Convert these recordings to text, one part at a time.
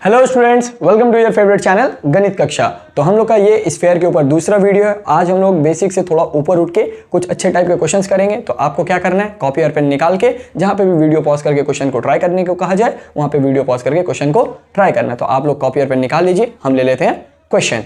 Hello students, welcome to your favourite channel गणित कक्षा। तो हम लोग का ये स्फीयर के ऊपर दूसरा वीडियो है। आज हम लोग बेसिक से थोड़ा ऊपर उठ के कुछ अच्छे टाइप के क्वेश्चंस करेंगे। तो आपको क्या करना है, कॉपी और पेन निकाल के जहां पे भी वीडियो पॉज करके क्वेश्चन को ट्राई करने को कहा जाए वहां पे वीडियो पॉज करके क्वेश्चन को ट्राई करना है। तो आप लोग कॉपी और पेन निकाल लीजिए, हम ले लेते हैं क्वेश्चन।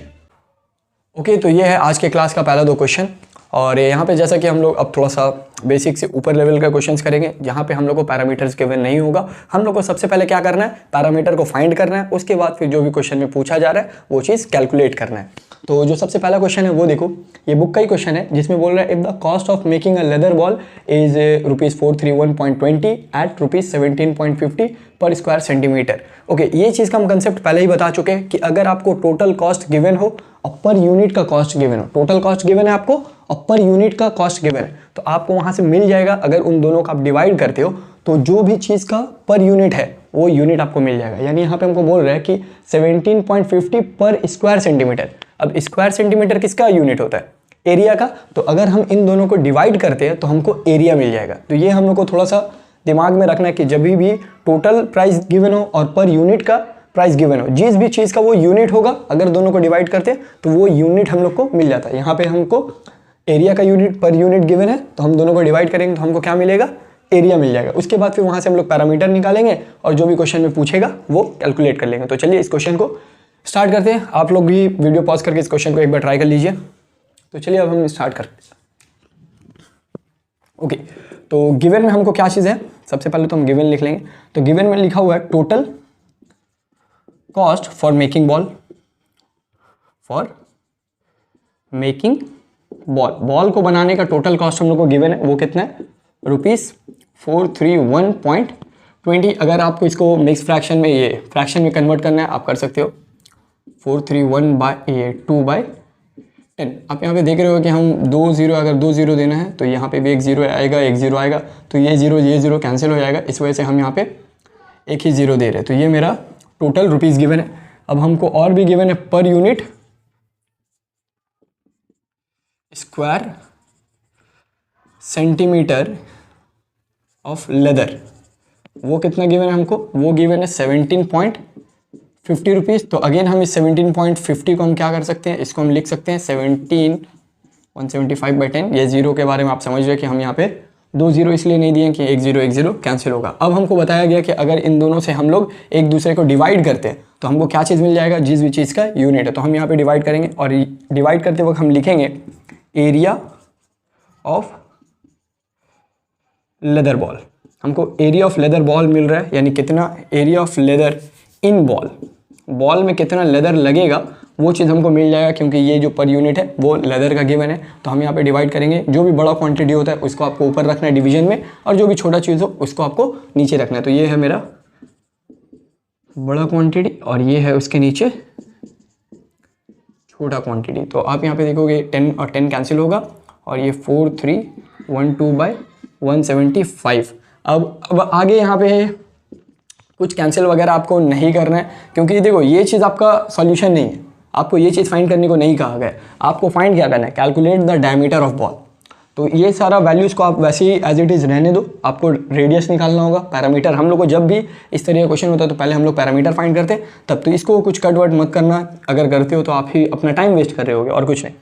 ओके, तो ये है आज के क्लास का पहला दो क्वेश्चन। और यहाँ पे जैसा कि हम लोग अब थोड़ा सा बेसिक से ऊपर लेवल का क्वेश्चंस करेंगे जहाँ पे हम लोग को पैरामीटर्स गिवन नहीं होगा। हम लोग को सबसे पहले क्या करना है, पैरामीटर को फाइंड करना है। उसके बाद फिर जो भी क्वेश्चन में पूछा जा रहा है वो चीज़ कैलकुलेट करना है। तो जो सबसे पहला क्वेश्चन है वो देखो, ये बुक का ही क्वेश्चन है जिसमें बोल रहा है if the cost of making a leather ball is ₹431.20 at ₹17.50 per square centimetre. Okay, ये चीज़ का हम कंसेप्ट पहले ही बता चुके हैं कि अगर आपको टोटल कॉस्ट गिवन हो और पर यूनिट का कॉस्ट गिवन हो, टोटल कॉस्ट गिवन है आपको और पर यूनिट का कॉस्ट गिवन है, तो आपको वहाँ से मिल जाएगा। अगर उन दोनों का आप डिवाइड करते हो तो जो भी चीज़ का पर यूनिट है वो यूनिट आपको मिल जाएगा। यानी यहाँ पे हमको बोल रहा है कि 17.50 पर स्क्वायर सेंटीमीटर। अब स्क्वायर सेंटीमीटर किसका यूनिट होता है, एरिया का। तो अगर हम इन दोनों को डिवाइड करते हैं तो हमको एरिया मिल जाएगा। तो ये हम लोग को थोड़ा सा दिमाग में रखना है कि जब भी टोटल प्राइस गिवन हो और पर यूनिट का प्राइस गिवन हो, जिस भी चीज़ का वो यूनिट होगा अगर दोनों को डिवाइड करते हैं तो वो यूनिट हम लोग को मिल जाता है। यहाँ पे हमको एरिया का यूनिट पर यूनिट गिवन है तो हम दोनों को डिवाइड करेंगे तो हमको क्या मिलेगा, एरिया मिल जाएगा। उसके बाद फिर वहाँ से हम लोग पैरामीटर निकालेंगे और जो भी क्वेश्चन में पूछेगा वो कैलकुलेट कर लेंगे। तो चलिए इस क्वेश्चन को स्टार्ट करते हैं। आप लोग भी वीडियो पॉज करके इस क्वेश्चन को एक बार ट्राई कर लीजिए। तो चलिए अब हम स्टार्ट करते हैं। ओके, तो गिवन में हमको क्या चीज़ है, सबसे पहले तो हम गिवन लिख लेंगे। तो गिवन में लिखा हुआ है total cost for making ball, for making ball. Ball को बनाने का टोटल कॉस्ट हम लोग को गिवन है, वो कितना है, ₹431.20। अगर आपको इसको मिक्स फ्रैक्शन में, ये फ्रैक्शन में कन्वर्ट करना है आप कर सकते हो। 431/2/10। आप यहाँ पे देख रहे हो कि हम 2 0, अगर 2 0 देना है तो यहाँ पे भी एक 0 आएगा, एक 0 आएगा, तो ये 0 कैंसिल हो जाएगा। इस वजह से हम यहाँ पे एक ही 0 दे रहे हैं। तो ये मेरा टोटल रुपीज़ गिवन है। अब हमको और भी गिवन है per unit square centimetre of leather. वो कितना गिवन है हमको, वो गिवन है 17.50 रुपीज़। तो अगेन हम इस 17.50 को हम क्या कर सकते हैं, इसको हम लिख सकते हैं 175/10। ये 0 के बारे में आप समझ रहे कि हम यहाँ पे 2 0 इसलिए नहीं दिए कि एक 0 कैंसिल होगा। अब हमको बताया गया कि अगर इन दोनों से हम लोग एक दूसरे को डिवाइड करते हैं तो हमको क्या चीज़ मिल जाएगा, जिस भी चीज़ का यूनिट है। तो हम यहाँ पे डिवाइड करेंगे और डिवाइड करते वक्त हम लिखेंगे एरिया ऑफ लेदर बॉल। हमको एरिया ऑफ लेदर बॉल मिल रहा है, यानी कितना area of leather in ball, ball में कितना लेदर लगेगा वो चीज़ हमको मिल जाएगा। क्योंकि ये जो पर यूनिट है वो लेदर का गिवन है, तो हम यहाँ पे डिवाइड करेंगे। जो भी बड़ा क्वांटिटी होता है उसको आपको ऊपर रखना है डिवीजन में, और जो भी छोटा चीज़ हो उसको आपको नीचे रखना है। तो ये है मेरा बड़ा क्वांटिटी और ये है उसके नीचे छोटा क्वांटिटी। तो आप यहाँ पे देखोगे 10 और 10 कैंसिल होगा और ये 4312/175। अब आगे यहाँ पे कुछ कैंसिल वगैरह आपको नहीं करना है, क्योंकि देखो ये चीज़ आपका सॉल्यूशन नहीं है। आपको ये चीज़ फाइंड करने को नहीं कहा गया। आपको फाइंड क्या करना है, calculate the diameter of ball. तो ये सारा वैल्यूज़ को आप वैसे ही एज इट इज़ रहने दो। आपको रेडियस निकालना होगा, पैरामीटर। हम लोग को जब भी इस तरह का क्वेश्चन होता है तो पहले हम लोग पैरामीटर फाइंड करते हैं तब। तो इसको कुछ कट वट मत करना, अगर करते हो तो आप ही अपना टाइम वेस्ट कर रहे होगे और कुछ नहीं।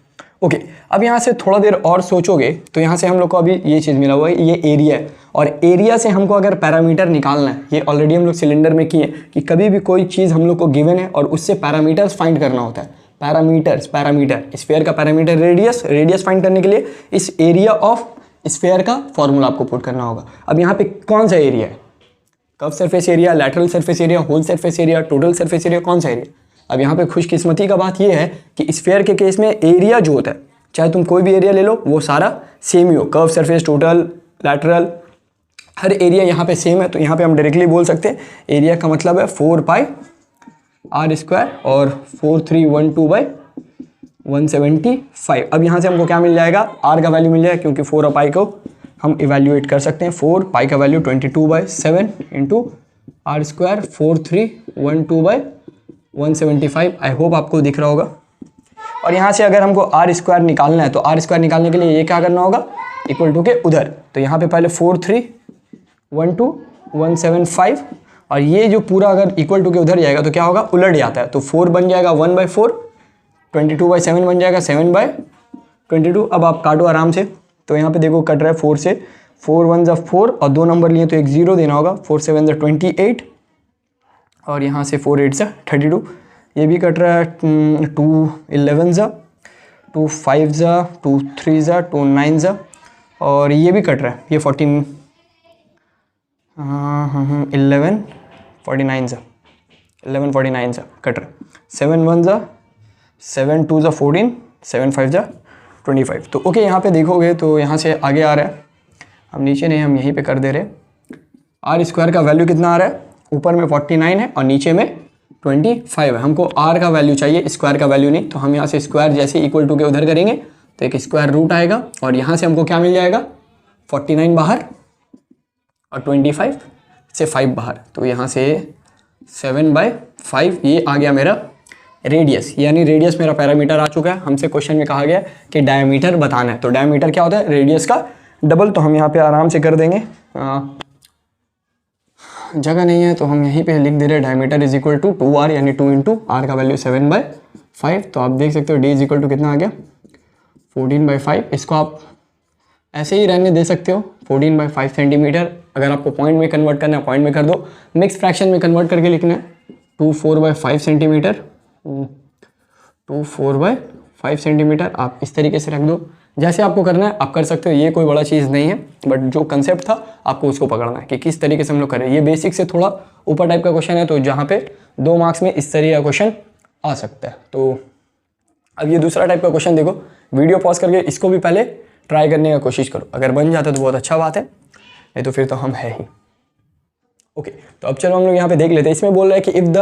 ओके, अब यहाँ से थोड़ा देर और सोचोगे तो यहाँ से हम लोग को अभी ये चीज़ मिला हुआ है, ये एरिया है। और एरिया से हमको अगर पैरामीटर निकालना है, ये ऑलरेडी हम लोग सिलेंडर में किए कि कभी भी कोई चीज़ हम लोग को गिवन है और उससे पैरामीटर्स फाइंड करना होता है। पैरामीटर स्फीयर का पैरामीटर रेडियस फाइंड करने के लिए इस एरिया ऑफ स्फीयर का फॉर्मूला आपको पुट करना होगा। अब यहाँ पे कौन सा एरिया है, curve surface area, lateral surface area, whole surface area, total surface area, कौन सा एरिया। अब यहाँ पे खुशकिस्मती का बात ये है कि स्फीयर के केस में एरिया जो होता है, चाहे तुम कोई भी एरिया ले लो, वो सारा सेम ही हो। कर्व सरफेस, टोटल, लैटरल, हर एरिया यहाँ पे सेम है। तो यहाँ पे हम डायरेक्टली बोल सकते हैं एरिया का मतलब है 4πr² और 4312/175। अब यहाँ से हमको क्या मिल जाएगा, r का वैल्यू मिल जाएगा, क्योंकि 4 और पाई को हम इवेल्युएट कर सकते हैं। 4 पाई का value 22/7 into r² 4312/175। I hope आपको दिख रहा होगा। और यहाँ से अगर हमको r² निकालना है तो r² निकालने के लिए ये क्या करना होगा, इक्वल टू के उधर। तो यहाँ पे पहले 4312/175 और ये जो पूरा अगर इक्वल टू के उधर जाएगा तो क्या होगा, उलट जाता है, तो 4 बन जाएगा 1/4, 22/7 बन जाएगा 7/22। अब आप काटो आराम से, तो यहाँ पे देखो कट रहा है 4 से, 4 1 जा 4 और 2 नंबर लिए तो एक 0 देना होगा, 4 7 जा 28 और यहाँ से 4 8 जा 32। ये भी कट रहा है 2 11 जा, 2 5 जा, 2 3 जा, 2 9 जा और ये भी कट रहा है, ये 14 11 49 जा, 11 49 जा कट रहा है, 7 1 जा, 7 2 जा 14, 7 5 जा 25। तो ओके, यहाँ पे देखोगे तो यहाँ से आगे आ रहा है, हम नीचे नहीं, हम यहीं पे कर दे रहे। आर स्क्वायर का वैल्यू कितना आ रहा है, ऊपर में 49 है और नीचे में 25 है। हमको आर का वैल्यू चाहिए, स्क्वायर का वैल्यू नहीं, तो हम यहाँ से स्क्वायर जैसे इक्वल टू के उधर करेंगे तो एक स्क्वायर रूट आएगा और यहाँ से हमको क्या मिल जाएगा, 49 बाहर और 25 से 5 बाहर, तो यहाँ से 7/5 ये आ गया मेरा रेडियस, यानी रेडियस मेरा पैरामीटर आ चुका है। हमसे क्वेश्चन में कहा गया कि डायमीटर बताना है, तो डायमीटर क्या होता है, रेडियस का डबल, तो हम यहाँ पे आराम से कर देंगे। जगह नहीं है तो हम यहीं पे लिख दे रहे हैं diameter is equal to 2r, यानी 2 इंटू आर का वैल्यू 7/5। तो आप देख सकते हो d इज इक्वल टू कितना आ गया, 14/5। इसको आप ऐसे ही रहने दे सकते हो 14/5 सेंटीमीटर। अगर आपको पॉइंट में कन्वर्ट करना है पॉइंट में कर दो, मिक्स फ्रैक्शन में कन्वर्ट करके लिखना है 2 4/5 सेंटीमीटर, 2 4/5 सेंटीमीटर आप इस तरीके से रख दो। जैसे आपको करना है आप कर सकते हो, ये कोई बड़ा चीज़ नहीं है, बट जो कंसेप्ट था आपको उसको पकड़ना है कि किस तरीके से हम लोग करें। ये बेसिक से थोड़ा ऊपर टाइप का क्वेश्चन है, तो जहाँ पे 2 मार्क्स में इस तरीके का क्वेश्चन आ सकता है। तो अब ये दूसरा टाइप का क्वेश्चन देखो, वीडियो पॉज करके इसको भी पहले ट्राई करने का कोशिश करो, अगर बन जाता है तो बहुत अच्छा बात है, नहीं तो फिर तो हम है ही। ओके, तो अब चलो हम लोग यहाँ पे देख लेते हैं। इसमें बोल रहा है कि if the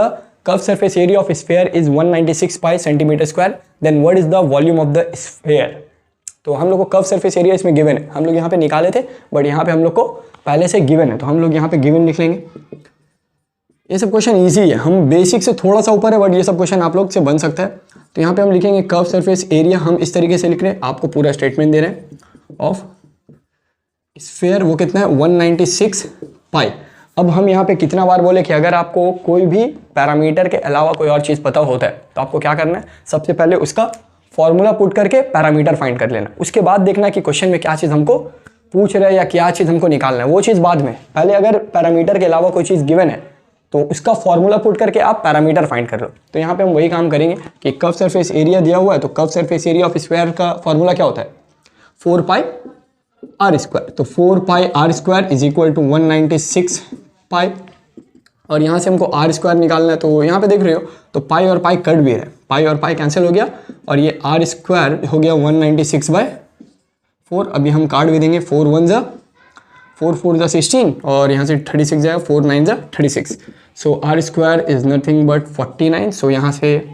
curve surface area of sphere is 196 pi centimetre square, then what is the volume of the sphere. तो हम लोग को कर्व सरफेस एरिया इसमें गिवन है, हम लोग यहाँ पे निकाले थे, बट यहाँ पे हम लोग को पहले से गिवन है, तो हम लोग यहाँ पे गिवन लिख लेंगे। ये सब क्वेश्चन ईजी है, हम बेसिक से थोड़ा सा ऊपर है, बट ये सब क्वेश्चन आप लोग से बन सकता है। तो यहाँ पे हम लिखेंगे कर्व सरफेस एरिया, हम इस तरीके से लिख रहे हैं, आपको पूरा स्टेटमेंट दे रहे हैं ऑफ स्फीयर, वो कितना है 196 पाई। अब हम यहाँ पे कितना बार बोले कि अगर आपको कोई भी पैरामीटर के अलावा कोई और चीज़ पता होता है तो आपको क्या करना है, सबसे पहले उसका फॉर्मूला पुट करके पैरामीटर फाइंड कर लेना, उसके बाद देखना कि क्वेश्चन में क्या चीज़ हमको पूछ रहे हैं या क्या चीज़ हमको निकालना है, वो चीज़ बाद में। पहले अगर पैरामीटर के अलावा कोई चीज़ गिवन है तो उसका फॉर्मूला पुट करके आप पैरामीटर फाइंड कर लो। तो यहाँ पे हम वही काम करेंगे कि कर्व सरफेस एरिया दिया हुआ है, तो curve surface area of square का फॉर्मूला क्या होता है, 4 पाई आर स्क्वायर। तो 4 pi R square is equal to 196 pi, और यहाँ से हमको आर स्क्वायर निकालना है। तो यहाँ पे देख रहे हो तो पाई और पाई कट भी है, पाई और पाई कैंसिल हो गया और ये आर स्क्वायर हो गया 196/4। अभी हम काट भी देंगे, 4 1 जा 4 4 जा 16 और यहाँ से 36 जाएगा, 4 9 जा 36। So R square is nothing but 49। So यहाँ से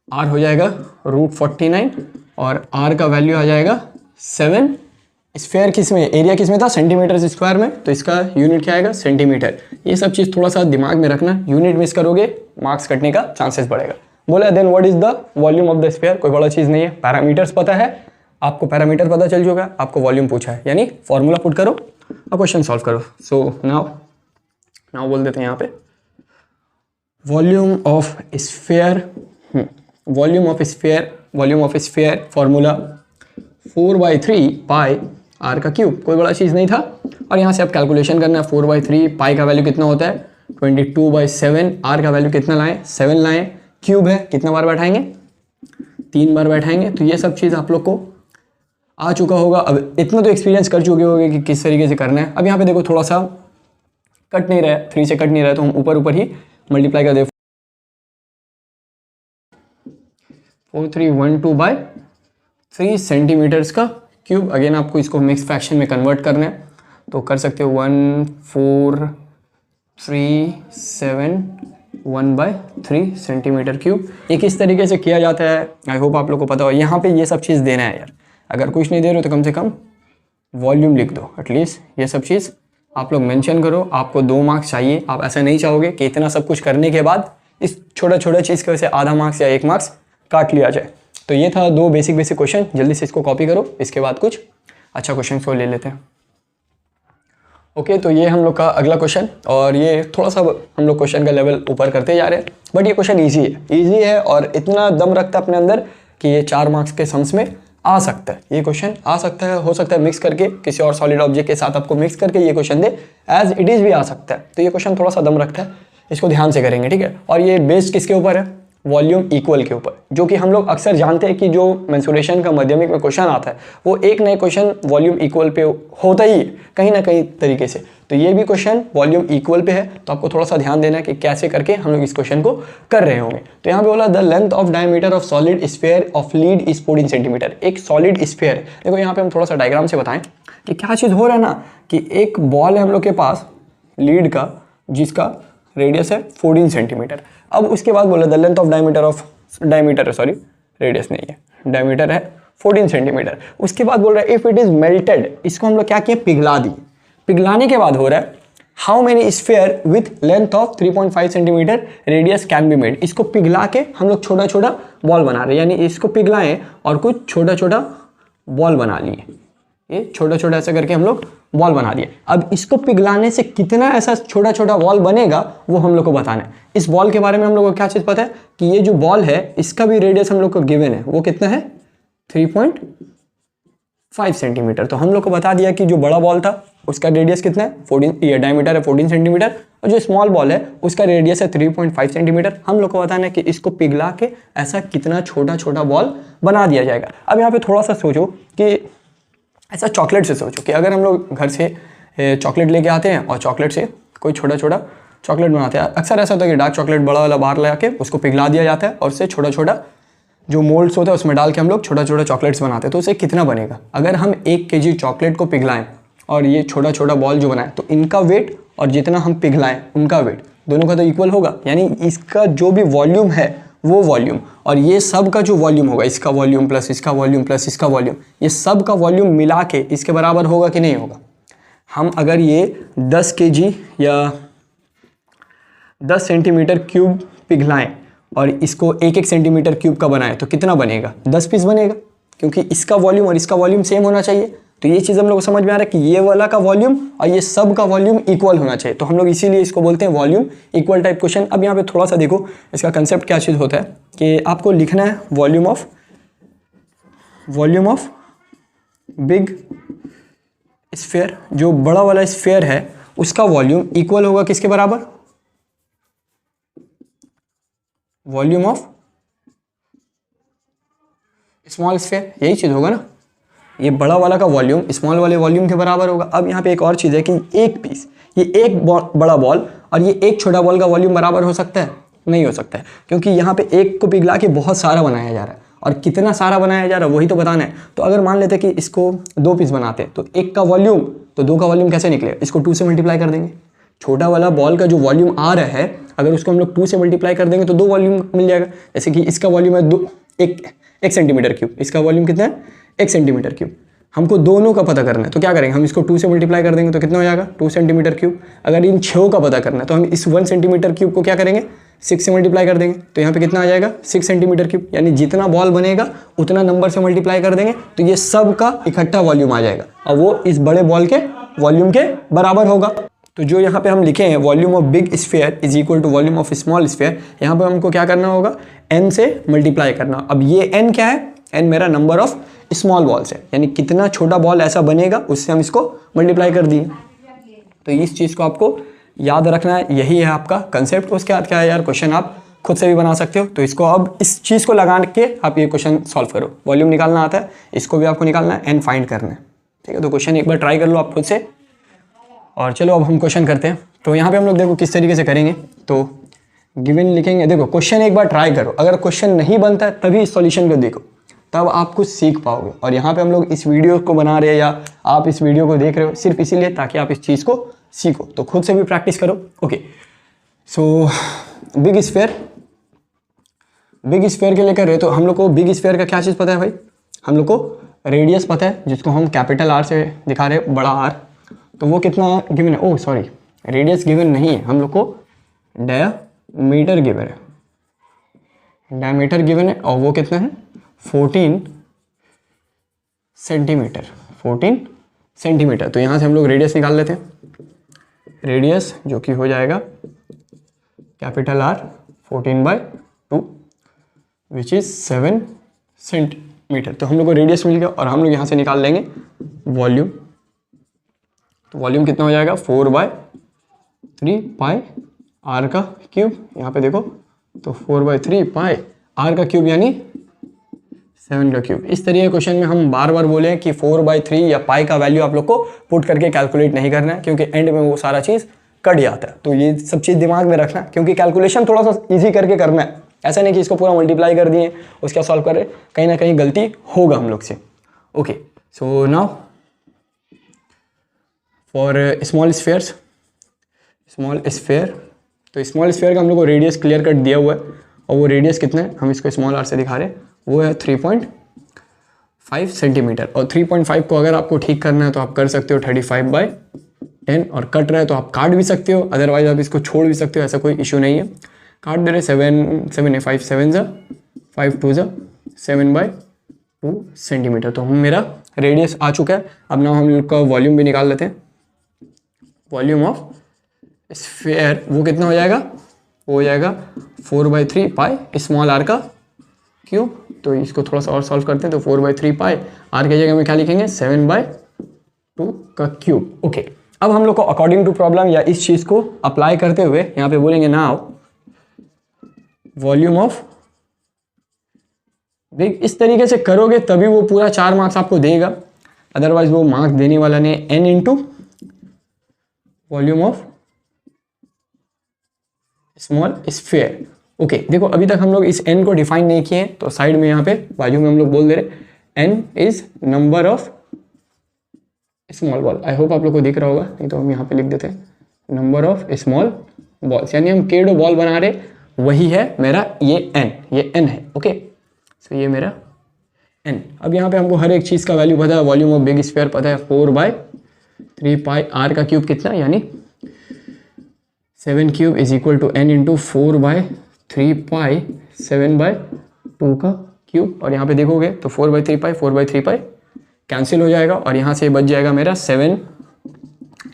आर हो जाएगा √49 और आर का वैल्यू आ जाएगा 7। स्फीयर किस में, एरिया किस में था, सेंटीमीटर स्क्वायर में, तो इसका यूनिट क्या आएगा, सेंटीमीटर। ये सब चीज़ थोड़ा सा दिमाग में रखना, यूनिट मिस करोगे मार्क्स कटने का चांसेस बढ़ेगा। बोला then what is the volume of the sphere, कोई बड़ा चीज़ नहीं है, पैरामीटर्स पता है आपको, पैरामीटर पता चल चुका है, आपको वॉल्यूम पूछा है, यानी फॉर्मूला पुट करो और क्वेश्चन सॉल्व करो। सो नाउ बोल देते हैं यहाँ पे volume of sphere, volume of sphere formula 4/3 pi R का क्यूब, कोई बड़ा चीज़ नहीं था। और यहाँ से अब कैलकुलेशन करना है, 4/3 पाई का वैल्यू कितना होता है 22/7, आर का वैल्यू कितना लाएं 7 लाएं, क्यूब है कितना बार बैठाएंगे 3 बार बैठाएंगे। तो ये सब चीज़ आप लोग को आ चुका होगा, अब इतना तो एक्सपीरियंस कर चुके होंगे कि किस तरीके से करना है। अब यहाँ पे देखो थोड़ा सा कट नहीं रहा है, 3 से कट नहीं रहा है, तो हम ऊपर ही मल्टीप्लाई कर दे 4312/3 सेंटीमीटर्स का क्यूब। अगेन आपको इसको मिक्स फ्रैक्शन में कन्वर्ट करना है, तो कर सकते हो 14371/3 सेंटीमीटर क्यूब। ये किस तरीके से किया जाता है आई होप आप लोग को पता हो। यहाँ पे ये सब चीज़ देना है यार, अगर कुछ नहीं दे रहे हो तो कम से कम वॉल्यूम लिख दो एटलीस्ट, ये सब चीज़ आप लोग मेंशन करो। आपको 2 मार्क्स चाहिए, आप ऐसा नहीं चाहोगे कि इतना सब कुछ करने के बाद इस छोटा छोटा चीज़ की वजह से आधा मार्क्स या 1 मार्क्स काट लिया जाए। तो ये था 2 बेसिक क्वेश्चन, जल्दी से इसको कॉपी करो, इसके बाद कुछ अच्छा क्वेश्चन को ले लेते हैं। ओके, तो ये हम लोग का अगला क्वेश्चन, और ये थोड़ा सा हम लोग क्वेश्चन का लेवल ऊपर करते जा रहे हैं, बट ये क्वेश्चन इजी है और इतना दम रखता है अपने अंदर कि ये 4 मार्क्स के सम्स में आ सकता है। ये क्वेश्चन आ सकता है, हो सकता है मिक्स करके किसी और सॉलिड ऑब्जेक्ट के साथ आपको मिक्स करके ये क्वेश्चन दे, एज इट इज़ भी आ सकता है। तो ये क्वेश्चन थोड़ा सा दम रखता है, इसको ध्यान से करेंगे, ठीक है। और ये बेस्ड किसके ऊपर है? वॉल्यूम इक्वल के ऊपर, जो कि हम लोग अक्सर जानते हैं कि जो मेंसुरेशन का माध्यमिक में क्वेश्चन आता है वो एक नए क्वेश्चन वॉल्यूम इक्वल पे होता ही है कहीं ना कहीं तरीके से। तो ये भी क्वेश्चन वॉल्यूम इक्वल पे है, तो आपको थोड़ा सा ध्यान देना है कि कैसे करके हम लोग इस क्वेश्चन को कर रहे होंगे। तो यहाँ पे बोला the length of diameter of solid sphere of lead is 14 centimetre. एक सॉलिड स्फीयर, देखो यहाँ पे हम थोड़ा सा डायग्राम से बताएं कि क्या चीज़ हो रहा है ना, कि एक बॉल है हम लोग के पास लीड का, जिसका रेडियस है 14 सेंटीमीटर। अब उसके बाद बोला the length of diameter sorry radius नहीं है, डायमीटर है 14 सेंटीमीटर। उसके बाद बोल रहा है इफ इट इज मेल्टेड, इसको हम लोग क्या किए? पिघला दिए। पिघलाने के बाद हो रहा है how many sphere with length of 3.5 centimetre radius can be made. इसको पिघला के हम लोग छोटा छोटा बॉल बना रहे हैं, यानी इसको पिघलाएं और कुछ छोटा छोटा बॉल बना लिए। ये छोटा छोटा ऐसा करके हम लोग बॉल बना दिए। अब इसको पिघलाने से कितना ऐसा छोटा छोटा बॉल बनेगा वो हम लोग को बताना है। इस बॉल के बारे में हम लोग को क्या चीज़ पता है कि ये जो बॉल है इसका भी रेडियस हम लोग को गिवन है, वो कितना है? 3.5 सेंटीमीटर। तो हम लोग को बता दिया कि जो बड़ा बॉल था उसका रेडियस कितना है? 14, ये डायमीटर है 14 सेंटीमीटर, और जो स्मॉल बॉल है उसका रेडियस है 3.5 सेंटीमीटर। हम लोग को बताना है कि इसको पिघला के ऐसा कितना छोटा छोटा बॉल बना दिया जाएगा। अब यहाँ पे थोड़ा सा सोचो कि ऐसा चॉकलेट से सोचो कि अगर हम लोग घर से चॉकलेट लेके आते हैं और चॉकलेट से कोई छोटा छोटा चॉकलेट बनाते हैं। अक्सर ऐसा होता है कि डार्क चॉकलेट बड़ा वाला बाहर ला के उसको पिघला दिया जाता है और उससे छोटा छोटा जो मोल्ड्स होता है उसमें डाल के हम लोग छोटा छोटा चॉकलेट्स बनाते हैं। तो उससे कितना बनेगा? अगर हम 1 kg चॉकलेट को पिघलाएं और ये छोटा छोटा बॉल जो बनाए, तो इनका वेट और जितना हम पिघलाएं उनका वेट दोनों का तो इक्वल होगा, यानी इसका जो भी वॉल्यूम है वो वॉल्यूम और ये सब का जो वॉल्यूम होगा, इसका वॉल्यूम प्लस इसका वॉल्यूम प्लस इसका वॉल्यूम, ये सब का वॉल्यूम मिला के इसके बराबर होगा कि नहीं होगा? हम अगर ये 10 kg या 10 सेंटीमीटर क्यूब पिघलाएं और इसको 1-1 सेंटीमीटर क्यूब का बनाएं तो कितना बनेगा? 10 पीस बनेगा, क्योंकि इसका वॉल्यूम और इसका वॉल्यूम सेम होना चाहिए। तो ये चीज़ हम लोग को समझ में आ रहा है कि ये वाला का वॉल्यूम और ये सब का वॉल्यूम इक्वल होना चाहिए। तो हम लोग इसीलिए इसको बोलते हैं वॉल्यूम इक्वल टाइप क्वेश्चन। अब यहाँ पे थोड़ा सा देखो इसका कंसेप्ट क्या चीज़ होता है कि आपको लिखना है वॉल्यूम ऑफ बिग स्फीयर, जो बड़ा वाला स्फीयर है उसका वॉल्यूम इक्वल होगा किसके बराबर? वॉल्यूम ऑफ स्मॉल स्फीयर, यही चीज़ होगा ना। ये बड़ा वाला का वॉल्यूम स्मॉल वाले वॉल्यूम के बराबर होगा। अब यहाँ पे एक और चीज़ है कि एक पीस, ये एक बड़ा बॉल और ये एक छोटा बॉल का वॉल्यूम बराबर हो सकता है? नहीं हो सकता है, क्योंकि यहाँ पे एक को पिघला के बहुत सारा बनाया जा रहा है और कितना सारा बनाया जा रहा है वही तो बताना है। तो अगर मान लेते कि इसको 2 पीस बनाते हैं तो 1 का वॉल्यूम, तो 2 का वॉल्यूम कैसे निकलेगा? इसको 2 से मल्टीप्लाई कर देंगे। छोटा वाला बॉल का जो वॉल्यूम आ रहा है अगर उसको हम लोग 2 से मल्टीप्लाई कर देंगे तो 2 वॉल्यूम मिल जाएगा। जैसे कि इसका वॉल्यूम है 1 सेंटीमीटर क्यूब, इसका वॉल्यूम कितना है? 1 सेंटीमीटर क्यूब। हमको दोनों का पता करना है तो क्या करेंगे? हम इसको 2 से मल्टीप्लाई कर देंगे तो कितना हो जाएगा? 2 सेंटीमीटर क्यूब। अगर इन 6 का पता करना है तो हम इस 1 सेंटीमीटर क्यूब को क्या करेंगे? 6 से मल्टीप्लाई कर देंगे। तो यहाँ पे कितना आ जाएगा? 6 सेंटीमीटर क्यूब। यानी जितना बॉल बनेगा उतना नंबर से मल्टीप्लाई कर देंगे तो ये सब का इकट्ठा वॉल्यूम आ जाएगा और वो इस बड़े बॉल के वॉल्यूम के बराबर होगा। तो जो यहाँ पे हम लिखे हैं volume of big sphere is equal to volume of small sphere, यहाँ पे हमको क्या करना होगा? n से मल्टीप्लाई करना। अब ये n क्या है? n मेरा नंबर ऑफ स्मॉल बॉल्स है, यानी कितना छोटा बॉल ऐसा बनेगा उससे हम इसको मल्टीप्लाई कर दिए। तो इस चीज़ को आपको याद रखना है, यही है आपका कंसेप्ट। उसके बाद क्या है यार, क्वेश्चन आप खुद से भी बना सकते हो। तो इसको अब इस चीज़ को लगा के आप ये क्वेश्चन सॉल्व करो। वॉल्यूम निकालना आता है, इसको भी आपको निकालना है, n फाइंड करना है, ठीक है। तो क्वेश्चन एक बार ट्राई कर लो आप खुद से। और चलो अब हम क्वेश्चन करते हैं। तो यहाँ पे हम लोग देखो किस तरीके से करेंगे। तो गिवन लिखेंगे, देखो क्वेश्चन एक बार ट्राई करो, अगर क्वेश्चन नहीं बनता है तभी इस सॉल्यूशन को देखो, तब आप कुछ सीख पाओगे। और यहाँ पे हम लोग इस वीडियो को बना रहे हैं या आप इस वीडियो को देख रहे हो सिर्फ इसीलिए ताकि आप इस चीज़ को सीखो। तो खुद से भी प्रैक्टिस करो। ओके, सो बिग स्फीयर के लिए कर रहे हो तो हम लोग को बिग स्फीयर का क्या चीज़ पता है भाई? हम लोग को रेडियस पता है, जिसको हम कैपिटल R से दिखा रहे हैं, बड़ा R। तो वो कितना गिवन है? ओह सॉरी, रेडियस गिवन नहीं है, हम लोग को डायमीटर गिवन है। डायमीटर गिवन है और वो कितना है? 14 सेंटीमीटर। 14 सेंटीमीटर। तो यहाँ से हम लोग रेडियस निकाल लेते हैं। रेडियस जो कि हो जाएगा capital R 14/2 which is 7 centimetre. तो हम लोग को रेडियस मिल गया और हम लोग यहाँ से निकाल लेंगे वॉल्यूम। तो वॉल्यूम कितना हो जाएगा 4/3 पाई R का क्यूब। यहाँ पे देखो तो 4/3 पाई R का क्यूब यानी 7 का क्यूब। इस तरीके के क्वेश्चन में हम बार बार बोले कि 4/3 या पाई का वैल्यू आप लोग को पुट करके कैलकुलेट नहीं करना है, क्योंकि एंड में वो सारा चीज़ कट जाता है। तो ये सब चीज़ दिमाग में रखना, क्योंकि कैलकुलेशन थोड़ा सा इजी करके करना है। ऐसा नहीं कि इसको पूरा मल्टीप्लाई कर दिए उसका सॉल्व कर रहे, कहीं ना कहीं गलती होगा हम लोग से। Okay, so now for small spheres, small sphere. तो स्मॉल स्फेयर का हम लोग को रेडियस क्लियर कट दिया हुआ है, और वो रेडियस कितना है हम इसको स्मॉल r से दिखा रहे हैं, वो है 3.5 सेंटीमीटर। और 3.5 को अगर आपको ठीक करना है तो आप कर सकते हो 35/10, और कट रहा है तो आप काट भी सकते हो, अदरवाइज आप इसको छोड़ भी सकते हो, ऐसा कोई इशू नहीं है। काट दे रहे 5 7 ज़ा 5 2 ज़ा 7/2 सेंटीमीटर। तो हम मेरा रेडियस आ चुका है। अब ना हम लोग का वॉल्यूम भी निकाल लेते हैं। वॉल्यूम ऑफ स्फेयर वो कितना हो जाएगा, वो हो जाएगा 4/3 पाई स्मॉल r का क्यूब। तो इसको थोड़ा सा और सॉल्व करते हैं। तो 4/3 पाई r की जगह में क्या लिखेंगे 7/2 का क्यूब। ओके, अब हम लोग को अकॉर्डिंग टू प्रॉब्लम या इस चीज़ को अप्लाई करते हुए यहाँ पे बोलेंगे नाउ वॉल्यूम ऑफ, देख इस तरीके से करोगे तभी वो पूरा 4 मार्क्स आपको देगा, अदरवाइज वो मार्क्स देने वाला नहीं। n into volume of small sphere. Okay, देखो अभी तक हम लोग इस n को डिफाइन नहीं किए हैं, तो साइड में यहाँ पे बाजू में हम लोग बोल दे रहे n is number of small ball. I hope आप लोग को दिख रहा होगा, नहीं तो हम यहाँ पे लिख देते हैं नंबर ऑफ स्मॉल बॉल्स, यानी हम केडो बॉल बना रहे, वही है मेरा ये n है। ओके, सो ये मेरा n। अब यहाँ पे हमको हर एक चीज़ का वैल्यू पता है। वॉल्यूम ऑफ बिग स्फेयर पता है 4/3 पाई r का क्यूब कितना, यानी 7 cube is equal to n into 4/3 pi 7/2 का क्यूब। और यहाँ पे देखोगे तो 4/3 पाई कैंसिल हो जाएगा, और यहाँ से बच जाएगा मेरा 7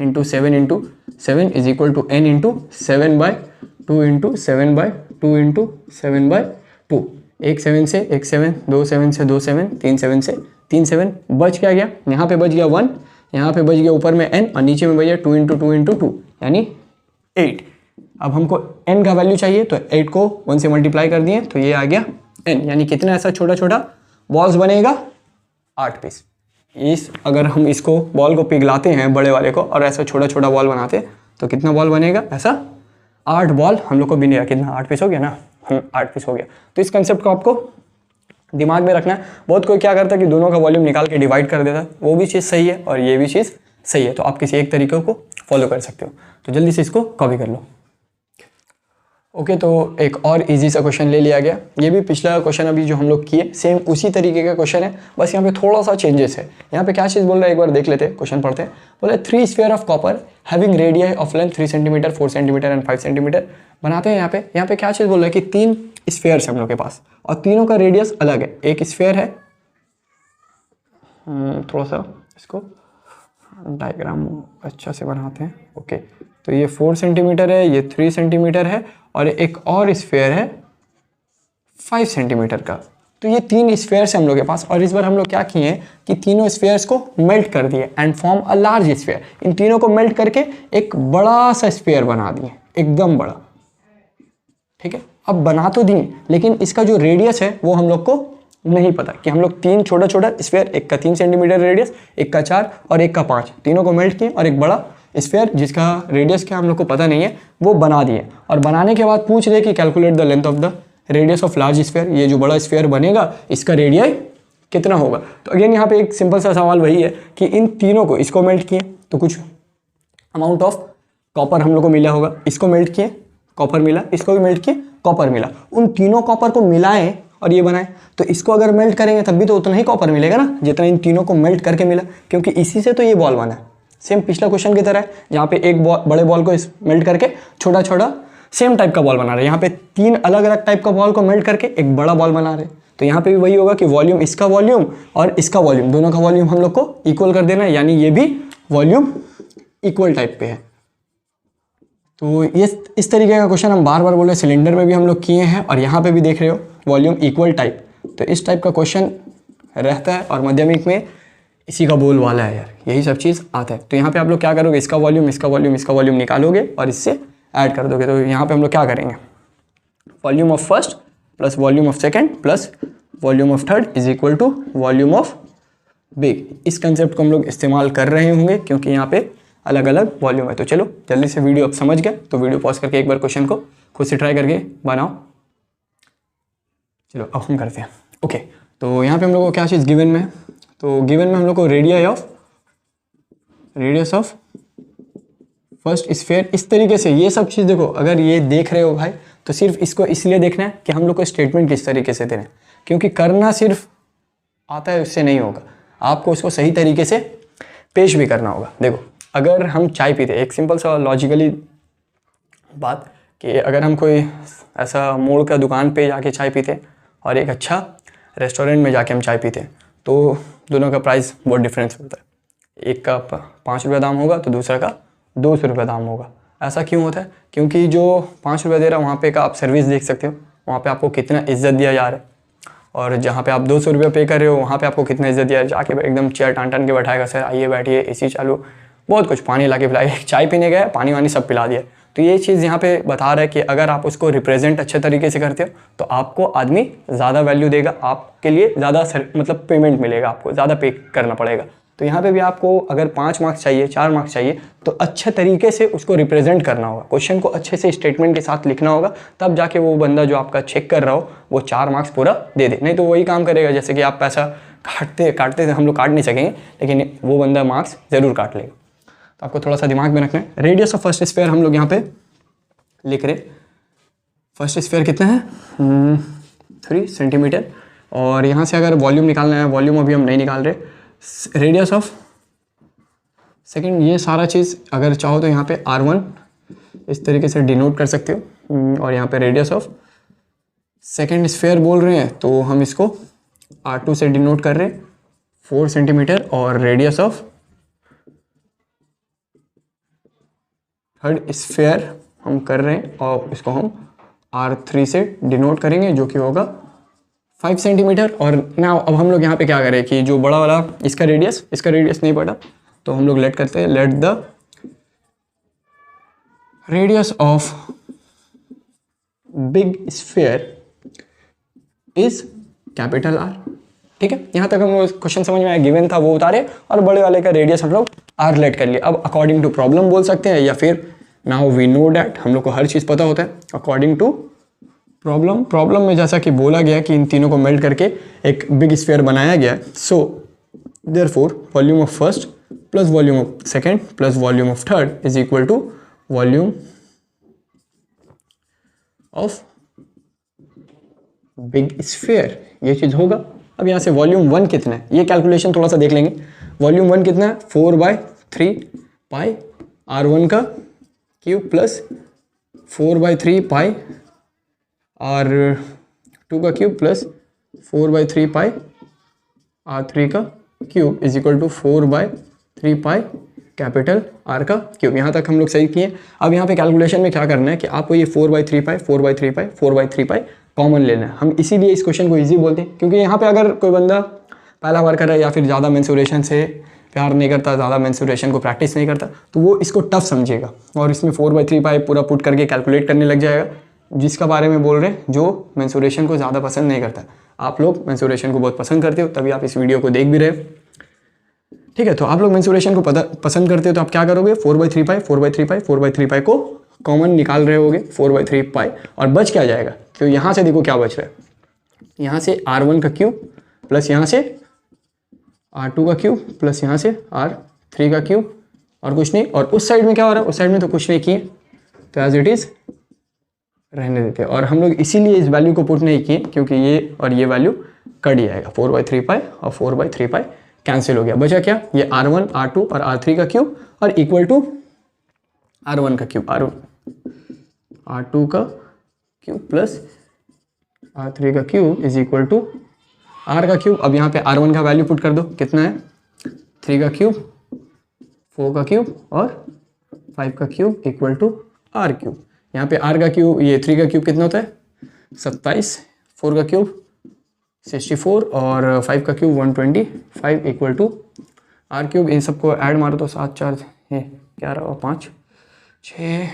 into 7 is equal to n into 7/2 into 7/2 into 7/2। एक 7 से एक 7, 2 7 से 2 7, 3 7 से 3 7, बच क्या गया, यहाँ पे बच गया 1, यहाँ पे बच गया ऊपर में n, और नीचे में बच गया 2 इंटू 2 इंटू 2 यानी 8। अब हमको n का वैल्यू चाहिए, तो 8 को 1 से मल्टीप्लाई कर दिए तो ये आ गया n, यानी कितना ऐसा छोटा छोटा बॉल्स बनेगा 8 पीस। इस अगर हम इसको बॉल को पिघलाते हैं बड़े वाले को और ऐसा छोटा छोटा बॉल बनाते हैं तो कितना बॉल बनेगा, ऐसा 8 बॉल हम लोग को भी नहीं, कितना 8 पीस हो गया ना, 8 पीस हो गया। तो इस कंसेप्ट को आपको दिमाग में रखना है। बहुत कोई क्या करता है कि दोनों का वॉल्यूम निकाल के डिवाइड कर देता है, वो भी चीज़ सही है और ये भी चीज़ सही है। तो आप किसी एक तरीके को फॉलो कर सकते हो, तो जल्दी से इसको कॉपी कर लो। ओके, तो एक और इजी सा क्वेश्चन ले लिया गया। ये भी पिछला क्वेश्चन अभी जो हम लोग किए सेम उसी तरीके का क्वेश्चन है, बस यहाँ पे थोड़ा सा चेंजेस है। यहाँ पे क्या चीज़ बोल रहा है एक बार देख लेते हैं, क्वेश्चन पढ़ते हैं। बोले 3 sphere of copper having radius of length 3 centimetre 4 centimetre and 5 centimetre बनाते हैं। यहाँ पे क्या चीज़ बोल रहा है कि 3 स्फीयर्स हम लोग के पास और तीनों का रेडियस अलग है। एक स्फीयर है, थोड़ा सा इसको डायग्राम अच्छा से बनाते हैं। ओके, तो ये 4 सेंटीमीटर है, ये 3 सेंटीमीटर है, और एक और स्फीयर है 5 सेंटीमीटर का। तो ये 3 स्फीयर्स हैं हम लोग के पास, और इस बार हम लोग क्या किए हैं कि तीनों स्फीयर्स को मेल्ट कर दिए and form a large sphere. इन तीनों को मेल्ट करके एक बड़ा सा स्फीयर बना दिए, एकदम बड़ा। ठीक है, अब बना तो दिए, लेकिन इसका जो रेडियस है वो हम लोग को नहीं पता कि हम लोग 3 छोटा छोटा स्फीयर, एक का 3 सेंटीमीटर रेडियस, एक का 4 और एक का 5, तीनों को मेल्ट किए और एक बड़ा स्फीयर जिसका रेडियस क्या हम लोग को पता नहीं है वो बना दिए। और बनाने के बाद पूछ रहे कि calculate the length of the radius of large sphere. ये जो बड़ा स्फीयर बनेगा इसका रेडियस कितना होगा। तो अगेन यहाँ पे एक सिंपल सा सवाल वही है कि इन तीनों को, इसको मेल्ट किए तो कुछ अमाउंट ऑफ कॉपर हम लोग को मिला होगा, इसको मेल्ट किए कॉपर मिला, इसको भी मेल्ट किए कॉपर मिला, उन तीनों कॉपर को मिलाएं और ये बनाए। तो इसको अगर मेल्ट करेंगे तब भी तो उतना ही कॉपर मिलेगा ना जितना इन तीनों को मेल्ट करके मिला, क्योंकि इसी से तो ये बॉल बना है। सेम पिछला क्वेश्चन की तरह है, जहाँ पे एक बड़े बॉल को मेल्ट करके छोटा छोटा सेम टाइप का बॉल बना रहे हैं। यहाँ पे 3 अलग अलग टाइप का बॉल को मेल्ट करके एक बड़ा बॉल बना रहे हैं। तो यहाँ पे भी वही होगा कि वॉल्यूम, इसका वॉल्यूम और इसका वॉल्यूम, दोनों का वॉल्यूम हम लोग को इक्वल कर देना है, यानी ये भी वॉल्यूम इक्वल टाइप पे है। तो ये इस तरीके का क्वेश्चन हम बार बार बोल रहे हैं, सिलेंडर में भी हम लोग किए हैं और यहाँ पे भी देख रहे हो वॉल्यूम इक्वल टाइप। तो इस टाइप का क्वेश्चन रहता है और माध्यमिक में इसी का बोल वाला है यार, यही सब चीज़ आता है। तो यहाँ पे आप लोग क्या करोगे, इसका वॉल्यूम, इसका वॉल्यूम, इसका वॉल्यूम निकालोगे और इससे ऐड कर दोगे। तो यहाँ पे हम लोग क्या करेंगे, volume of first plus volume of second plus volume of third is equal to volume of big. इस कंसेप्ट को हम लोग इस्तेमाल कर रहे होंगे क्योंकि यहाँ पे अलग अलग वॉल्यूम है। तो चलो जल्दी से, वीडियो आप समझ गए तो वीडियो पॉज करके एक बार क्वेश्चन को खुद से ट्राई करके बनाओ। चलो अब हम करते हैं। ओके, तो यहाँ पे हम लोग को क्या चीज़ गिवन में, तो गिवन में हम लोग को रेडियस ऑफ फर्स्ट स्फीयर, इस तरीके से ये सब चीज़ देखो, अगर ये देख रहे हो भाई तो सिर्फ इसको इसलिए देखना है कि हम लोग को स्टेटमेंट किस तरीके से दे रहे हैं, क्योंकि करना सिर्फ आता है उससे नहीं होगा, आपको उसको सही तरीके से पेश भी करना होगा। देखो अगर हम चाय पीते, एक सिंपल सा लॉजिकली बात कि अगर हम कोई ऐसा मोड़ का दुकान पे जाके चाय पीते और एक अच्छा रेस्टोरेंट में जाके हम चाय पीते हैं, तो दोनों का प्राइस बहुत डिफरेंस होता है। एक का 5 रुपये दाम होगा तो दूसरा का 200 रुपये दाम होगा। ऐसा क्यों होता है, क्योंकि जो 5 रुपये दे रहा है वहाँ पे का आप सर्विस देख सकते हो, वहाँ पे आपको कितना इज्जत दिया जा रहा है, और जहाँ पे आप 200 रुपये पे कर रहे हो वहाँ पे आपको कितना इज्जत दिया है, जाके एकदम चेयर टान के बैठाएगा, सर आइए बैठिए, एसी चालू, बहुत कुछ, पानी ला के पिलाइए, चाय पीने गए पानी वानी सब पिला दिया। तो ये चीज़ यहाँ पे बता रहा है कि अगर आप उसको रिप्रेजेंट अच्छे तरीके से करते हो तो आपको आदमी ज़्यादा वैल्यू देगा, आपके लिए ज़्यादा मतलब पेमेंट मिलेगा, आपको ज़्यादा पे करना पड़ेगा। तो यहाँ पे भी आपको अगर 5 मार्क्स चाहिए, 4 मार्क्स चाहिए, तो अच्छे तरीके से उसको रिप्रेजेंट करना होगा, क्वेश्चन को अच्छे से स्टेटमेंट के साथ लिखना होगा, तब जाके वो बंदा जो आपका चेक कर रहा हो वो 4 मार्क्स पूरा दे दे। नहीं तो वही काम करेगा जैसे कि आप पैसा काटते हम लोग काट नहीं सकेंगे, लेकिन वो बंदा मार्क्स ज़रूर काट लेगा। तो आपको थोड़ा सा दिमाग में रखना है। रेडियस ऑफ फर्स्ट स्फीयर हम लोग यहाँ पे लिख रहे, फर्स्ट स्फीयर कितना है 3 सेंटीमीटर, और यहाँ से अगर वॉल्यूम निकालना है, वॉल्यूम अभी हम नहीं निकाल रहे, रेडियस ऑफ सेकंड, ये सारा चीज़ अगर चाहो तो यहाँ पे R1 इस तरीके से डिनोट कर सकते हो, और यहाँ पे रेडियस ऑफ सेकंड स्फीयर बोल रहे हैं तो हम इसको R2 से डिनोट कर रहे हैं 4 सेंटीमीटर, और रेडियस ऑफ थर्ड स्फीयर हम कर रहे हैं और इसको हम R3 से डिनोट करेंगे जो कि होगा 5 सेंटीमीटर। और ना अब हम लोग यहाँ पे क्या करें कि जो बड़ा वाला इसका रेडियस नहीं पड़ा, तो हम लोग लेट करते हैं, let the radius of big sphere is capital R। ठीक है, यहाँ तक हम लोग क्वेश्चन समझ में आया, गिवन था वो उतारे और बड़े वाले का रेडियस हम लोग R लेट कर लिए। अब अकॉर्डिंग टू प्रॉब्लम बोल सकते हैं, या फिर नाउ वी नो डैट, हम लोग को हर चीज़ पता होता है अकॉर्डिंग टू प्रॉब्लम में जैसा कि बोला गया कि इन तीनों को मेल्ट करके एक बिग स्फीयर बनाया गया। So therefore volume of first plus volume of second plus volume of third is equal to volume of big sphere, ये चीज़ होगा। अब यहाँ से वॉल्यूम 1 कितना है ये कैलकुलेशन थोड़ा सा देख लेंगे। वॉल्यूम 1 कितना है 4/3 पाई R1 का क्यूब प्लस 4/3 पाई R2 का क्यूब प्लस 4/3 पाई R3 का cube is equal to 4/3 pi capital R का क्यूब। यहाँ तक हम लोग सही किए। अब यहाँ पे कैलकुलेशन में क्या करना है कि आपको ये 4/3 पाई 4/3 पाई 4/3 पाई कॉमन लेना है। हम इसीलिए इस क्वेश्चन को इजी बोलते हैं, क्योंकि यहाँ पे अगर कोई बंदा पहला बार कर रहा है या फिर ज़्यादा मेंसुरेशन से प्यार नहीं करता, ज़्यादा मेंसुरेशन को प्रैक्टिस नहीं करता, तो वो इसको टफ समझेगा और इसमें 4/3 पाई पूरा पुट करके कैलकुलेट करने लग जाएगा, जिसका बारे में बोल रहे हैं जो मेंसुरेशन को ज़्यादा पसंद नहीं करता। आप लोग मेंसुरेशन को बहुत पसंद करते हो, तभी आप इस वीडियो को देख भी रहे हो। ठीक है, तो आप लोग मेंसुरेशन को पसंद करते हो तो आप क्या करोगे 4/3 पाई 4/3 पाई 4/3 पाई को कॉमन निकाल रहे होगे 4/3 पाई, और बच क्या जाएगा, तो यहाँ से देखो क्या बच रहा है, यहाँ से R1 का क्यूब प्लस यहाँ से R2 का क्यूब प्लस यहाँ से R3 का क्यूब, और कुछ नहीं। और उस साइड में क्या हो रहा है, उस साइड में तो कुछ नहीं किए, तो एज इट इज़ रहने देते हैं। और हम लोग इसीलिए इस वैल्यू को पुट नहीं किए क्योंकि ये और ये वैल्यू कट जाएगा, 4/3 पाई और 4/3 पाई कैंसिल हो गया। बचा क्या, ये R1 R2 और R3 का क्यूब और इक्वल टू R1 का क्यूब R2 का क्यूब प्लस R3 का cube is equal to r का क्यूब, अब यहाँ पे r1 का वैल्यू पुट कर दो, कितना है 3 का क्यूब, 4 का क्यूब और 5 का cube equal to r cube. यहाँ पे r का क्यूब, ये 3 का क्यूब कितना होता है 27, 4 का क्यूब 64 और 5 का cube 125 equal to r cube. इन सबको ऐड मारो तो 7 4 11 और 5 6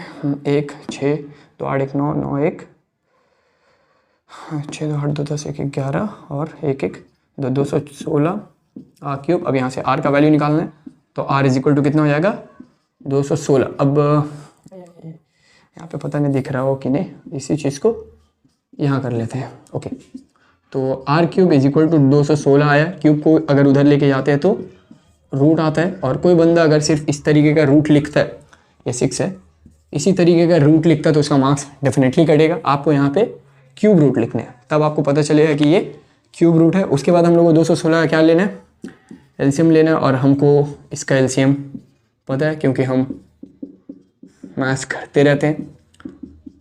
1 6 2 8 1 9 9 1 6 2 8 2 10 1 11 और 1 1 2 216 r क्यूब। अब यहाँ से r का वैल्यू निकालना है तो r इज इक्वल टू कितना हो जाएगा 216। अब यहाँ पे पता नहीं दिख रहा हो कि नहीं, इसी चीज़ को यहाँ कर लेते हैं। ओके, तो r cube is equal to 216 आया। क्यूब को अगर उधर लेके जाते हैं तो रूट आता है, और कोई बंदा अगर सिर्फ इस तरीके का रूट लिखता है, ये 6 है, इसी तरीके का रूट लिखता है तो उसका मार्क्स डेफिनेटली कटेगा। आपको यहाँ पे क्यूब रूट लिखने हैं, तब आपको पता चलेगा कि ये क्यूब रूट है। उसके बाद हम लोग को 216 का क्या लेना है, एलसीएम लेना है, और हमको इसका एलसीएम पता है क्योंकि हम मैथ्स करते रहते हैं।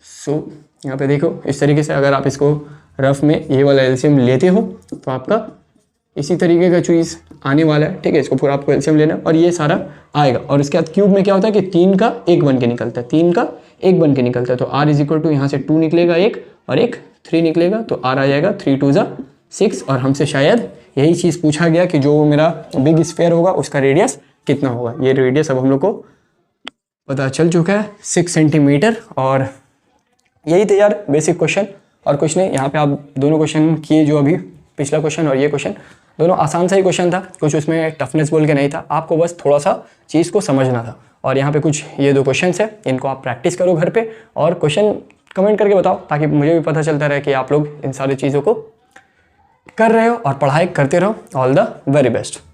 सो यहाँ पे देखो, इस तरीके से अगर आप इसको रफ में ये वाला एलसीएम लेते हो तो आपका इसी तरीके का चीज़ आने वाला है। ठीक है, इसको पूरा आपको एलसीएम लेना है और ये सारा आएगा। और इसके बाद क्यूब में क्या होता है कि 3 का 1 बन के निकलता है, 3 का 1 बन के निकलता है। तो r इज इक्वल टू यहाँ से 2 निकलेगा 1 और 1 3 निकलेगा, तो r आ जाएगा 3 2 6। और हमसे शायद यही चीज़ पूछा गया कि जो मेरा बिग स्फेयर होगा उसका रेडियस कितना होगा। ये रेडियस अब हम लोग को पता चल चुका है 6 सेंटीमीटर। और यही थे यार बेसिक क्वेश्चन, और कुछ नहीं। यहाँ पे आप दोनों क्वेश्चन किए, जो अभी पिछला क्वेश्चन और ये क्वेश्चन, दोनों आसान सा ही क्वेश्चन था, कुछ उसमें टफनेस बोल के नहीं था। आपको बस थोड़ा सा चीज़ को समझना था। और यहाँ पे कुछ ये 2 क्वेश्चन है, इनको आप प्रैक्टिस करो घर पे, और क्वेश्चन कमेंट करके बताओ ताकि मुझे भी पता चलता रहे कि आप लोग इन सारी चीज़ों को कर रहे हो और पढ़ाई करते रहो। All the very best.